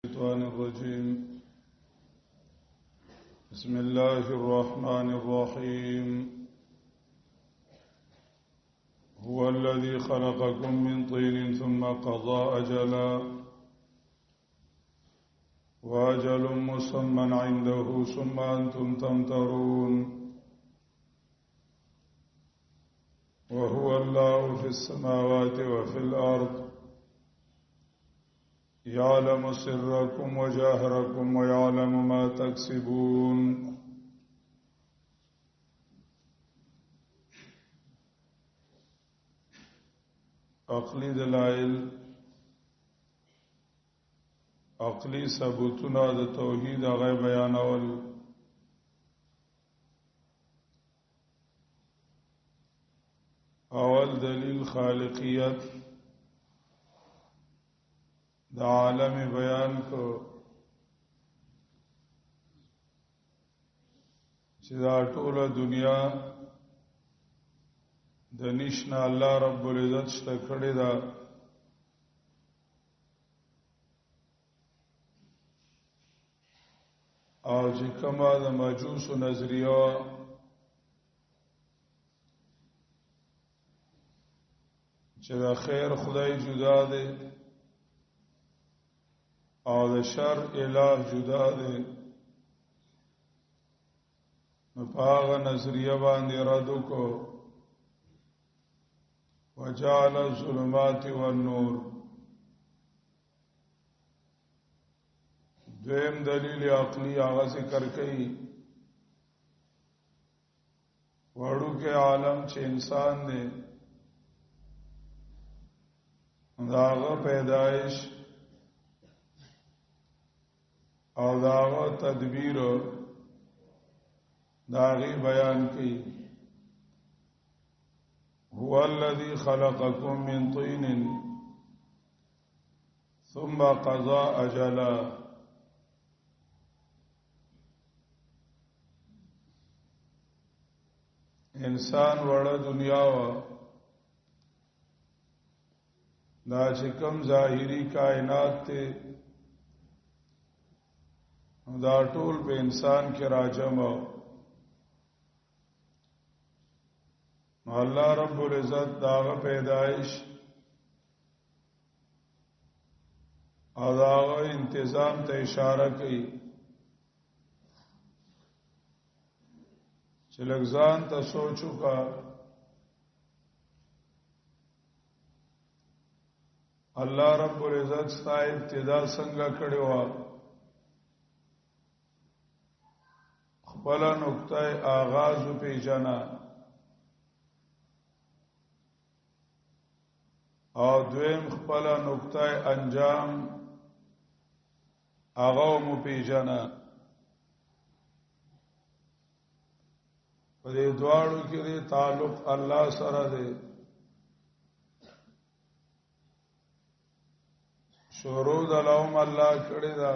الشيطان الرجيم. بسم الله الرحمن الرحيم. هو الذي خلقكم من طين ثم قضى أجلا وأجل مسمى عنده ثم أنتم تمترون. وهو الله في السماوات وفي الأرض يعلم سركم وجاهركم ويعلم ما تكسبون. عقلی دلائل عقلی ثبوتنا د توحید هغه بیانول. اول دلیل خالقیت د عالم بیان کو چې دا ټوله دنیا د نشنا الله رب العزت شته کړی دا او چې کومه د مجوس نظریه چې د خیر خدای جدا دی او د شر الہ جدا دی، نو په هغه نظریه باندې رد وکړو. وجعل الظلمات والنور. دویم دلیل عقلی هغه ذکر کړي وړو کې عالم چې انسان دی داغه پیدائش او داغه تدبیر داغي بیان کی. هو الذي خلقكم من طين ثم قضى أجلا. انسان وړه دنیا وا دا چې کوم ظاهری کائنات ته دا ټول په انسان کې راجم. الله رب العزت داغه پیدائش او داغه انتظام ته اشاره کوي چې لږان ته سوچو کا الله رب العزت ستا ابتدا څنګه کړی و، خپل نقطه آغاز په جنا او دویم خپل نقطه انجام هغه مو پیژنه. په دې دواړو کې تعلق الله سره دی. شروع د لوم الله کړی دا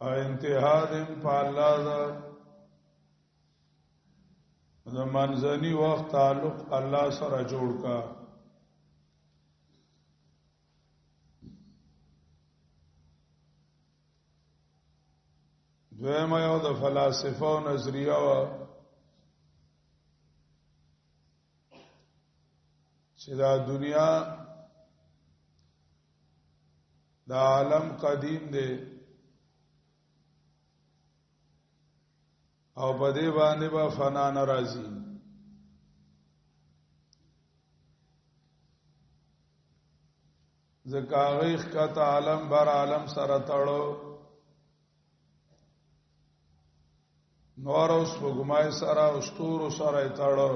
او انتها دې په الله دا د منځنی وخت تعلق الله سره جوړ کا. دویمه یو د فلسفه او نظریه وا چې دا دنیا دا عالم قدیم دی او په دې باندې با فنا ناراضي. زکاغیخ کا عالم بر عالم سره تړو نور اوس وګمای سره او ستور سره تړو.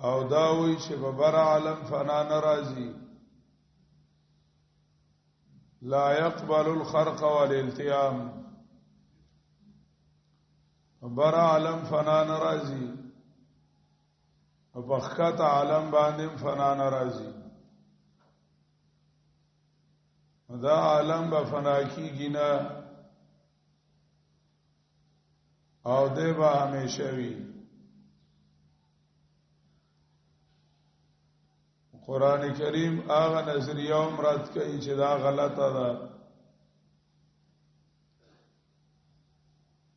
او دا وی چې په بر عالم فنا ناراضي لا يقبل الخرق والالتئام. بر عالم فنا ناراضي او بخت عالم باندې فنا ناراضي. دا عالم به فنا کیږي نه او دی به همیشه وي. قران کریم هغه نظریه مراد کوي چې دا غلطه ده.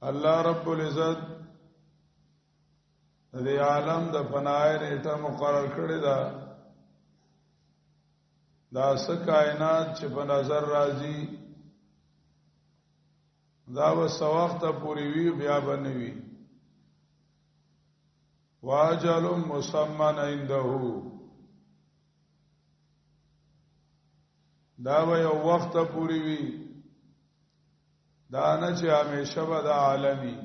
الله رب العزت د عالم د فنای نیټه مقرر کړی ده. دا څه کائنات چې په نظر راځي دا وس وخت پوری وی بیا بنوي. واجل مسمى عنده، دا به یو وخت پوری وی، دا نه چې همیشه به د عالمي.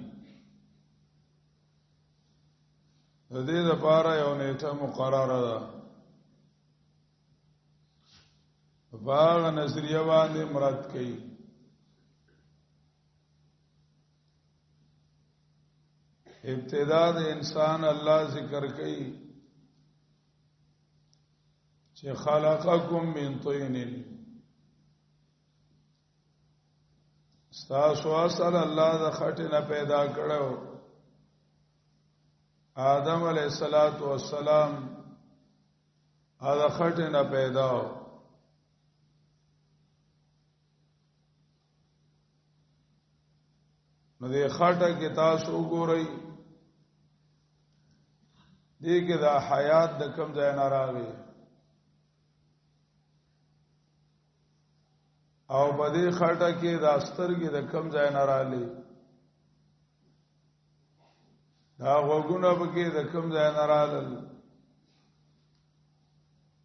د دې لپاره یو نیټه مقرره ده. باغ نظریه باندې مراد کوي. ابتدا د انسان الله ذکر کوي چې خلقکم من طین، ستاسو اصل الله د خټې نه پیدا کړو. آدم علیہ الصلوۃ والسلام هغه خټې نه پیدا و. نو دې خټه کې تاسو وګورئ، دې کې دا حیات د کم ځای نه راغی او په دې خټه کې د سترګې د کم ځای نه راغلی، دا غوګونه پکې د کم ځای نه راغلل،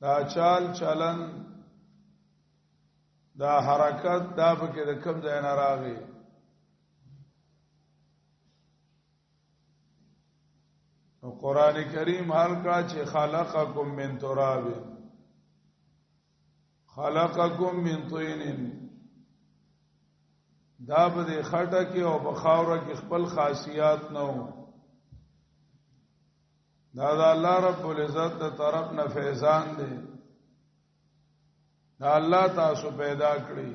دا چال چلن دا حرکت دا پکې د کم ځای نه راغی. قرآن کریم حال کا چې خلقکم من تراب، خلقکم من طین، دا به د خټه کې او په خاوره کې خپل خاصیات نه وو. دا د الله رب العزت د طرف نه فیضان دی. دا الله تاسو پیدا کړی،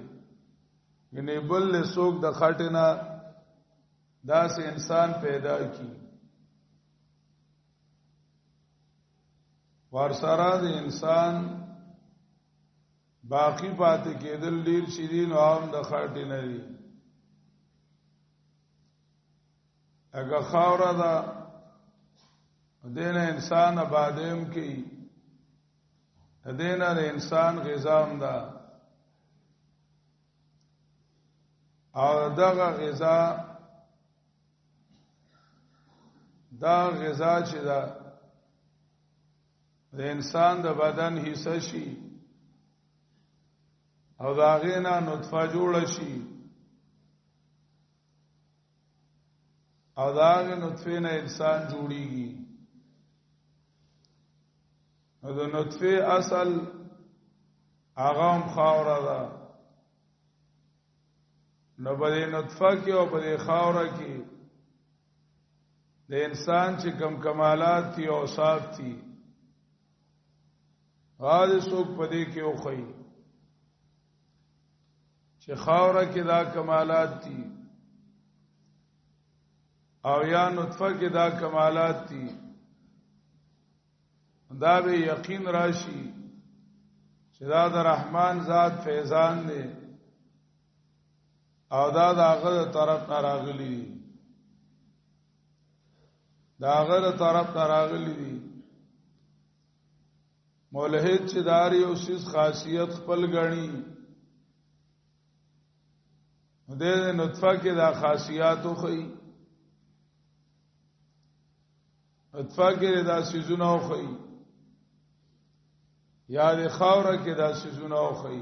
یعنی بل له څوک د خټه نه داسې انسان پیدا کی. ورسره د انسان باقی پاتې کېدل ډیر شیرین او هم د خټې نه دي. اګه خاوره ده دین انسان آبادیم کی، دین د انسان غذا هم ده، او دغه غذا دا غذا چې ده د انسان د بدن حصہ شي او دا غینا نطفه جوړ شي او دا غ نطفه نه انسان جوړیږي. نو د نطفه اصل هغه هم خاوره ده. نو په دې نطفه کې او په دې خاوره کې د انسان چې کم کمالات دي او اوصاف دي غاړه څوک پدې کې اوخی چې خاوره کې دا کمالات دي او یا نطفه کې دا کمالات دي، دا به یقین راشي چې دا د رحمان ذات فیضان دی او دا د هغه طرف نه راغلي دي، دا هغه طرف نه راغلي دي. مولحد چې داری او سیس خاصیت خپل غني د نطفه کې دا خاصیات خو نطفه کې دا سيزونه خو یا د خاوره کې دا سيزونه خو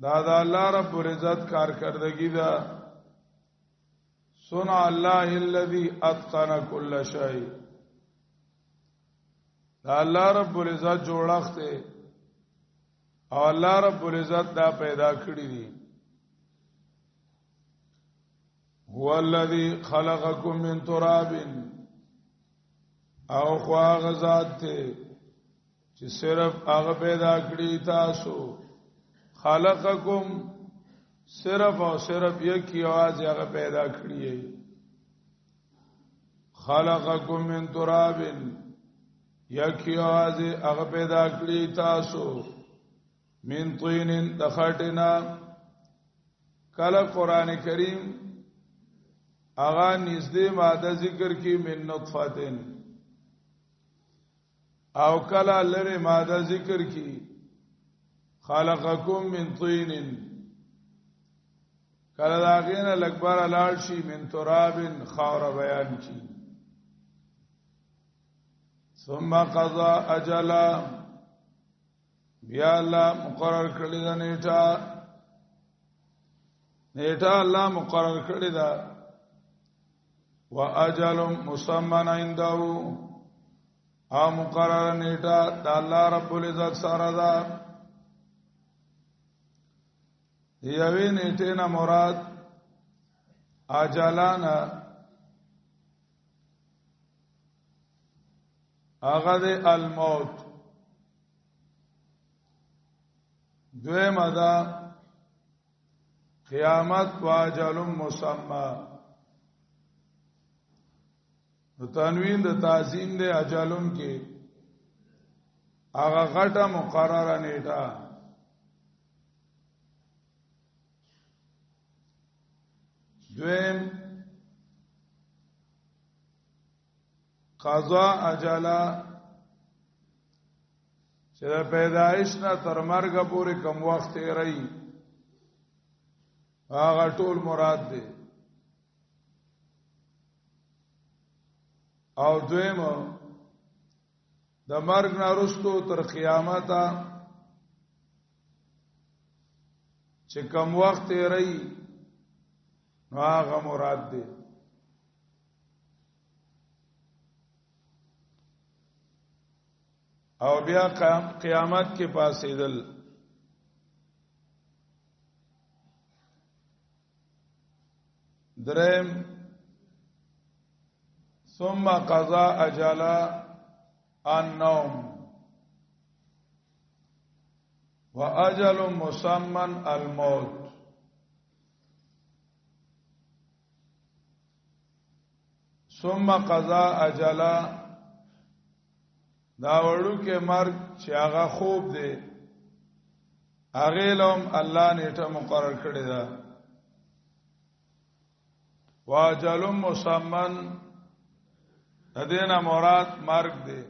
دا د الله رب العزت کارکردگی دا. صنع الله الذي اتقن كل شيء، دا الله رب العزت جوړښت دی او الله رب العزت دا پیدا کړی دی. هو الذي خلقكم من تراب، او خوا غزاد ته چې صرف هغه پیدا کړی تاسو. خلقکم صرف او صرف یک आवाज هغه پیدا کړی. خلقکم من تراب، یکی आवाज هغه پیدا کړی تاسو من طین دخټنا کله قران کریم هغه نږدې ماده ذکر کی من نطفتن او کله لره ماده ذکر کی خلقکم من طین کله داغینه لکبر لاړ شي من تراب خاور بیان کی ثم قضا اجلا بیا الله مقرر کړی دا نیټه الله مقرر کړی دا واجل مسمى عنده او مقرر نیټه د الله رب العزت سره ده یوی نیټه نه مراد اجلانا هغه د الموت دویمه ده قیامت واجل مسمى تنوین د تعظیم د اجلم کې هغه غټه مقرره نیټه دویم قضا اجلا چې پیدایش نه تر مرګ پورې کم وخت یې رہی هغه ټول مراد دی او دویم د مرګ نه وروسته تر قیامت چې کم وخت یې رہی هغه مراد دی او بیا قیامت کې پاسېدل درم ثم قضا اجلا النوم واجل مسمى الموت ثم قضا اجلا دا وړو کې مرګ چې هغه خوب دی هغه لوم الله نیټه مقرر کړی دا واجل مسمى دینه مراد مرګ دی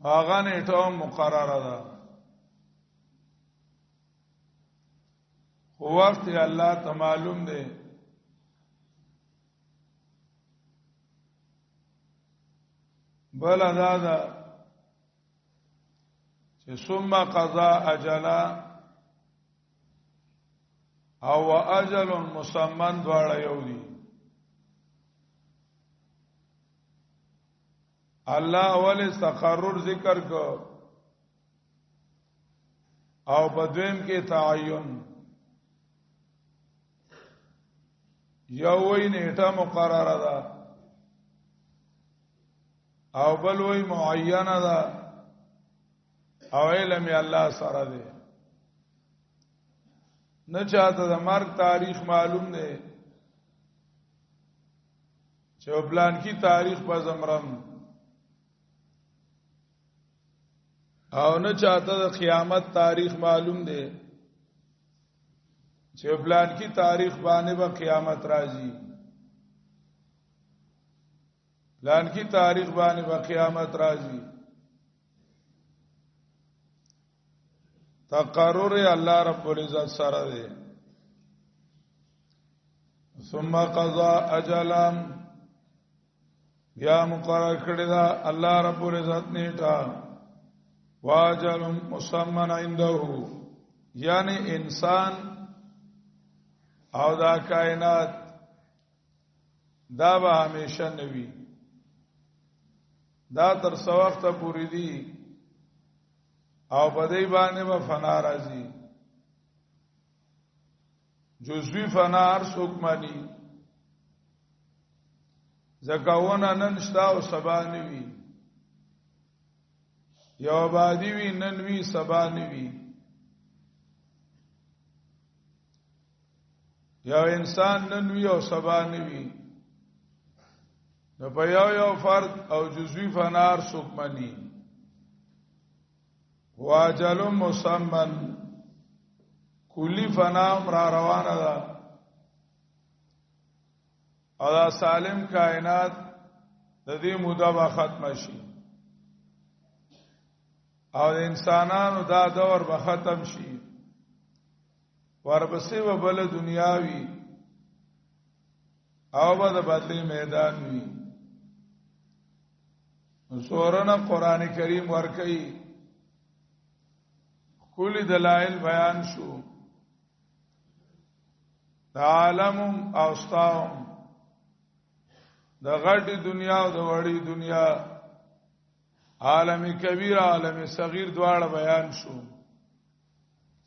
هغه نیټه مقرره ده خو وخت الله ته معلوم دی بل ادا چې ثم قضا اجلا او اجل مسمى دواړه یو دي الله اول تقرر ذکر کو او بدویم کې تعین یو وی نیټه مقرره ده او بل وی معینه ده او علم الله سره ده نه چاته د مرګ تاریخ معلوم ده چې پلان کی تاریخ په زمرم او نه چاته د قیامت تاریخ معلوم ده چې پلان کی تاریخ باندې به قیامت راځي پلان کی تاریخ باندې به قیامت راځي تقرر الله رب العزت سره ده ثم قضا اجلا بیا مقرر کړی دا الله رب العزت نیټه واجل مسمى عنده یعنی انسان او دا کائنات دا به همیشه نوي دا تر څو وخت پورې دي او بدای باندې به فنا راځي جزوی فنا هر څوک مانی زکاونه نن شتا او سبا نوي یو بادی وی نن وی سبا نوي یو انسان نن وی او سبا نوي نو په یو فرد او جزوی فنار سوکمنی واجل مسمن کلی فنام را روانه ده او دا سالم کائنات د دې موده به ختم شي او د انسانانو دا دور به ختم شي ورپسې به بل دنیاوي او به د بدلی میدان وي سورنا قران کریم ورکي کلی دلائل بیان شو د عالم او استاهم د غټي دنیا او د وړي دنیا عالم کبیر عالم صغیر دواړه بیان شو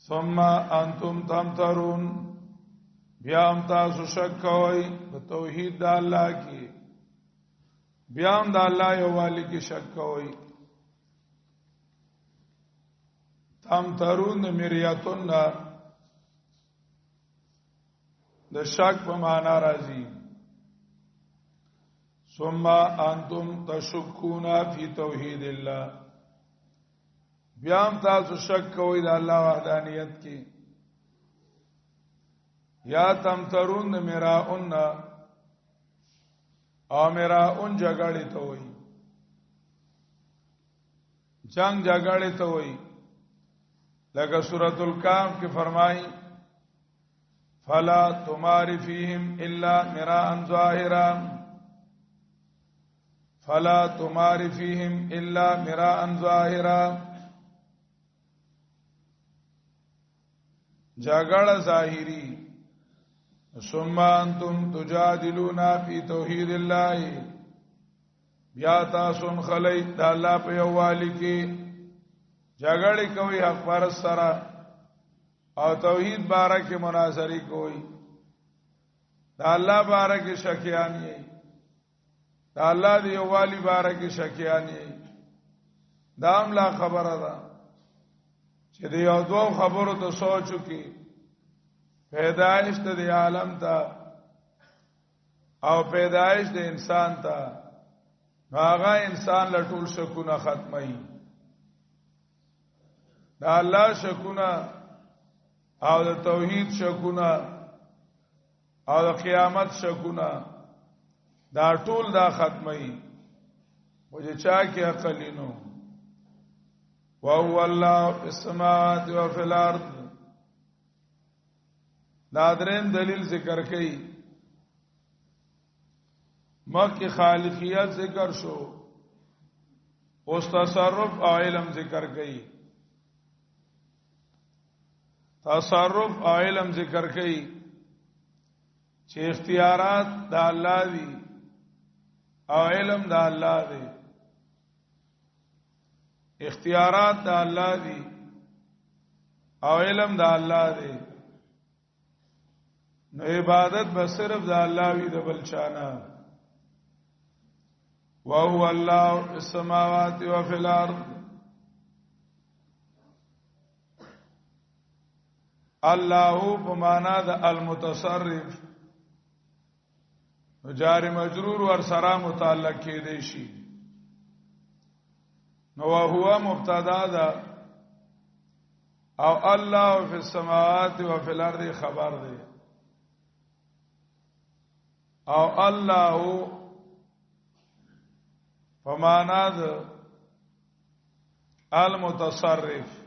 ثم انتم تمترون بیا هم تاسو شک کوئ په توحید د الله کې بیا هم د الله یووالي کې شک کوئ تمترون مریاتون د شک په معنا راځي ثم انتم تشکون فی توحید الله بیا هم تاسو شک کوئ د الله وحدانیت کې یا تمترون مراؤن او مراؤن جګړې ته وایي جنگ جګړې ته وایي لکه سورۃ الکهف کې فرمایي فلا تمار فیهم الا مراء ظاهرا فلا تمار فیهم الا مراء ظاهرا جګړه ظاهری ثم انتم تجادلون فی توحید الله بیا تاسو خلای د الله په یووالي کې جګړه کوي حق پر سره او توحید باره کې مناظری کوي د الله باره کې شکیان یې د الله دی یووالي باره کې شکیان یې دا هم لا خبره ده چې د یو دوه خبرو ته سوچو کې پیدائش د عالم ته او پیدائش د انسان ته هغه انسان له ټول شکونه ختمي دا الله شکونه او د توحید شکونه او د قیامت شکونه دا ټول دا ختمي وجه چا کې عقلینو وهو الله فی السماوات و فی الارض نادرین دلیل ذکر کئی مکه خالقیت ذکر شو اوس تصرف او علم ذکر کئی تصرف او علم ذکر کئی چې اختیارات د الله دي او علم د الله دی اختیارات د الله دي او علم د الله دی نو عبادت به صرف د الله وی د بل چانا وهو الله فی السماوات و فی الارض الله په معنا د المتصرف جار مجرور ور سره متعلق کې دی شي نو هو مبتدا ده او الله فی السماوات و فی الارض خبر ده او الله فمانا ده المتصرف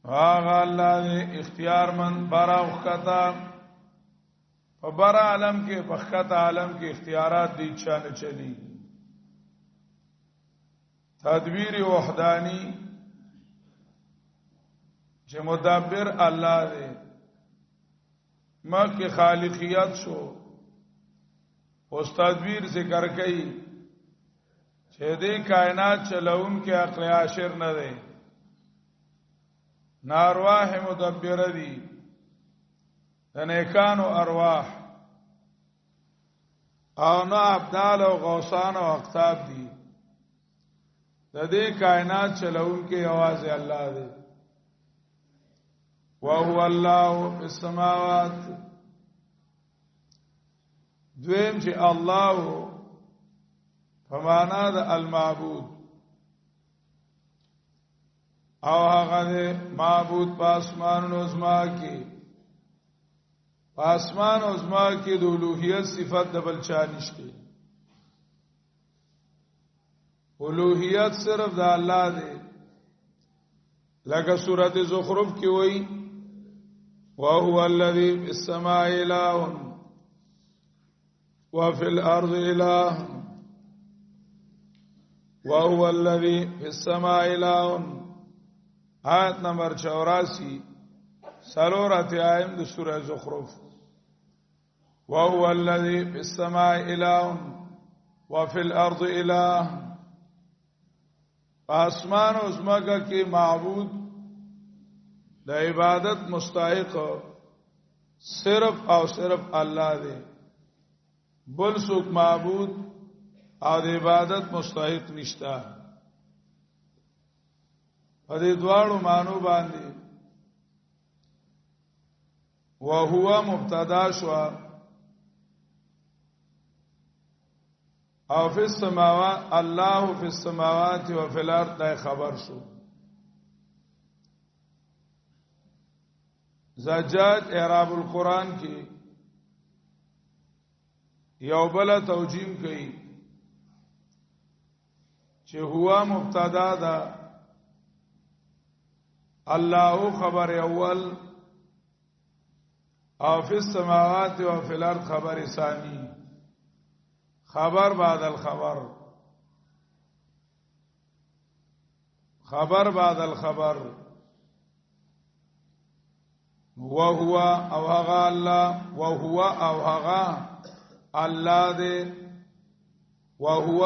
هغه الله اختیار من برا وختا په بر عالم کې په خط عالم کې اختیارات دي چانه چلی تدبیر وحدانی چې مدبر الله دی مکه خالقیت شو اوس تدبیر ذکر کړي چې دې کائنات چلون کې عقل عاشر نه دی نارواح مدبر دي د نیکانو ارواح او نه ابدال او غوثان او اقطاب دي د دې کائنات چلون کې आवाज الله دی وهو الله فی السماوات دویم چې الله په معنا د المعبود او هغه معبود په اسمان او زما کې په اسمان او زما کې د اولوہیت صفت د بل چا نشته اولوہیت صرف د الله دی لکه سورۃ زخرف کې وایي وهو الذي في السماء إله وفي الأرض إله وهو الذي في السماء إله آیت نمبر 84 سلورت آیم د سورۃ زخرف وهو الذي في السماء إله وفي الأرض إله آسمان او زمکه کې معبود د عبادت مستحق صرف او صرف الله دی بل څوک معبود او د عبادت مستحق نشتا په دې دواړو معنی باندې وهو مبتدا شو او فی السماوات الله فی السماوات و فی الارض دا خبر شو زجاج اعراب القرآن کی یو بل توجیم کئی چې هو مبتدا دا الله خبر اول او فی السماوات و فی الارض خبر ثانی خبر بعد الخبر خبر بعد الخبر وهو او هغه الله وهو او هغه الله دې وهو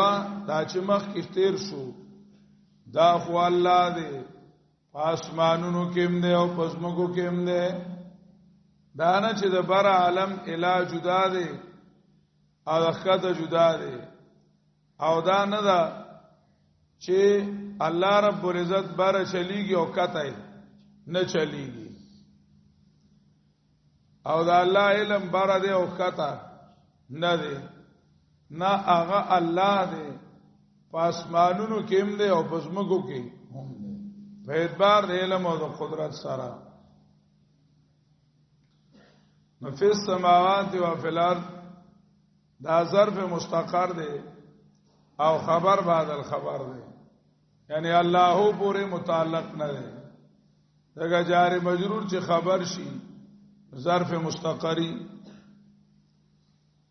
دا چې مخ کې تیر شو دا خو الله دې آسمانونو کې هم دې او پسمکو کې هم دې دا نه چې د بر عالم الہ جدا دې او خدای جدا دی او دا نه دا چې الله رب العزت بار چلیږي او کته نه چلیږي او دا الله علم بار دی او کته نه دی نه هغه الله دی پاسمانونو کې هم دی او پسمکو کې هم دی په اعتبار د علم او د قدرت سره نفس السماوات و فی الارض دا ظرف مستقر دی او خبر بعد الخبر دی یعنی الله پورې متعلق نه دی دغه جار مجرور چې خبر شي ظرف مستقری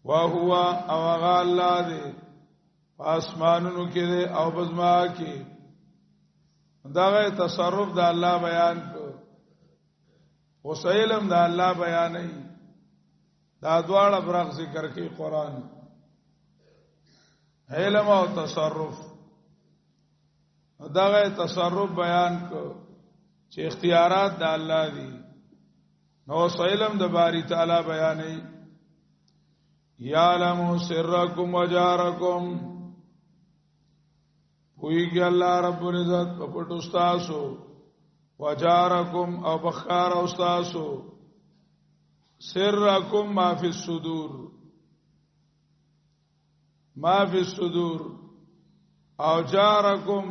وهو او هغه الله دی آسمانونو کې دی او بزما کې دغه تصرف د الله بیان کو اوس علم د الله بیان نه دا دواړه برخ ذکر کوي قران علم او تصرف دغه تصرف بیان کو چې اختیارات د الله دي نو علم د باری تعالی بیانې یعلم سرکم وجارکم پویږي الله رب العزت په پټو تاسو وجارکم او بخار او تاسو سرکم ما فی الصدور ما فی الصدور او جارکم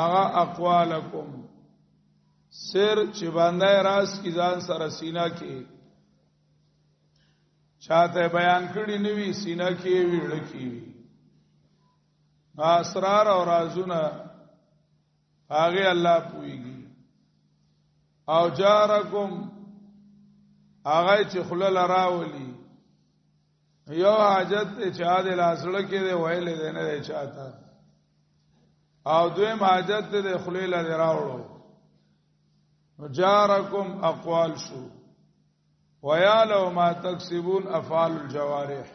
اغا اقوالکم سر چې باندې راس کی ځان سره سینا کې چاته بیان کړي نوی سینا کې ویړ کی اسرار او رازونه هغه الله پويږي او جارکم هغه چې خلل راولي یو حاجت چې عادل اصله کې دی ویلې دی نه چاته او دویم حاجت دی خلل راوړو جارکم اقوال شو ویالو ما تکسبون افعال الجوارح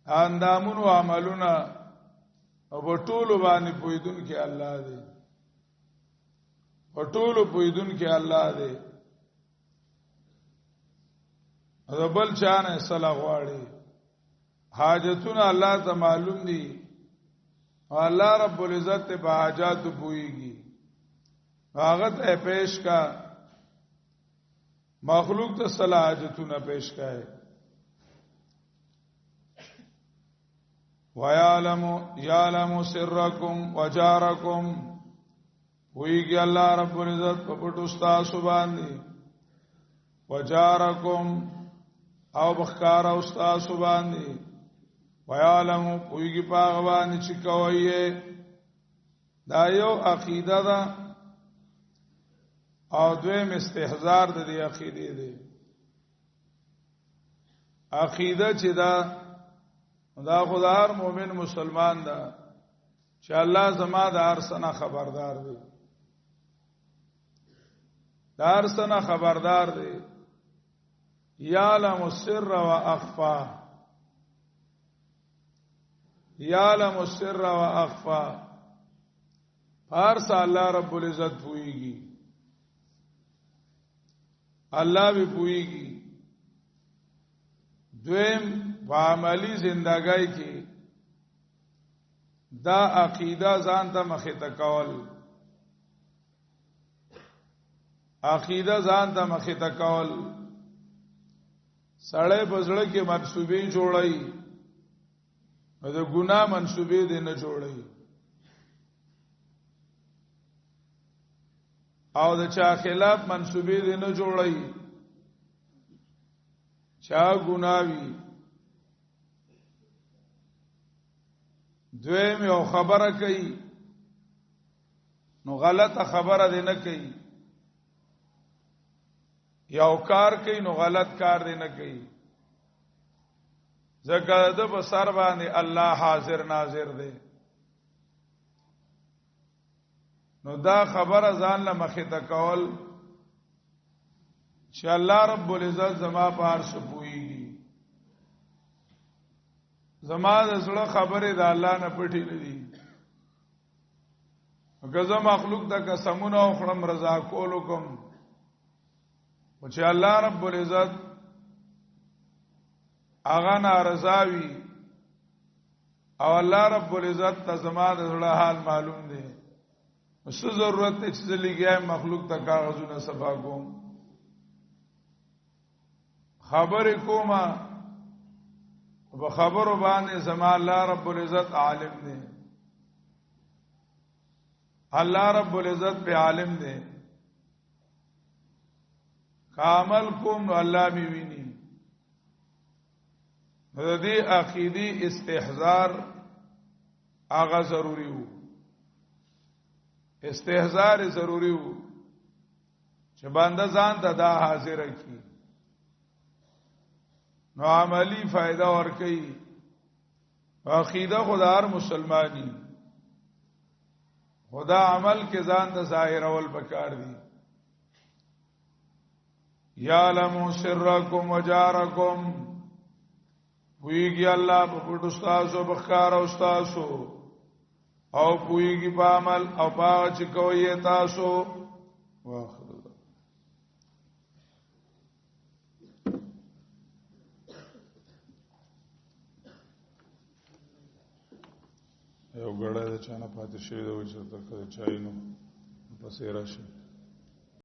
اندامون و عملونه او ټولو باندې پویدون کې الله دی او ټولو پویدون کې الله دی او بل چانه صلاح غواړي حاجتونه الله ته معلوم دي او الله رب العزت په حاجات پويږي هغه ته پیش کا مخلوق ته صلاحیتونه پیش کړي وَيَعْلَمُ سِرَّكُمْ وَجَارَكُمْ ویږي الله رب العزت په پټو تاسو باندې وَجَارَكُمْ او بخکار او تاسو باندې وَيَعْلَمُ ویږي په هغه باندې چې کوي دا یو عقیده ده او دویم استحضار د دې عقیده دی عقیده چې دا خدای مؤمن مسلمان ده چې الله زما د هر سنه خبردار دی د هر سنه خبردار دی یعلم السر واخفى یعلم السر واخفى هر څه الله رب العزت پويږي الله به پويږي دویم په عملی زندګۍ کې دا عقیده ځان ته مخې ته کول عقیده ځان ته مخې ته کول سړی په زړه کې منسوبې جوړي او د ګناه منسوبې دې نه جوړي او د چا خلاف منسوبې دې نه جوړي چا ګناوي دویم یو خبره کوي نو غلطه خبره دې نه کوي یو کار کوي نو غلط کار دې نه کوي ځکه د بصر باندې الله حاضر ناظر دی نو دا خبره ځان له مخې ته کول چې الله رب العزت زما په هر څه پويږي زما د زړه خبره د الله نه پټي نه دي غزه مخلوق د قسمونو او خړم رضا کولو کوم او چې الله رب العزت اغه نارضاوي او الله رب العزت ته زما د زړه حال معلوم دی څه ضرورت ته چې لګیا مخلوق ته کاغذونه صفا کوم خبر کومه په خبرو باندې زما الله رب العزت عالم دی الله رب العزت په عالم دی کامل کوم نو الله می ویني د دې عقیدی استحضار هغه ضروری وو استحضار ضروری وو چې باندې ځان ته دا حاضر کی نو عملی فائدہ ورکي عقیده خدای مسلمانی خدا عمل کې ځان د ظاهر اول بکار دي یعلم سرکم وجارکم پویږي الله په پټو تاسو بخار او تاسو او پویږي په عمل او په چې کوی تاسو واخر یو ګړی د چانه پاتې شوی د وجه ته کله چای نو پسې راشي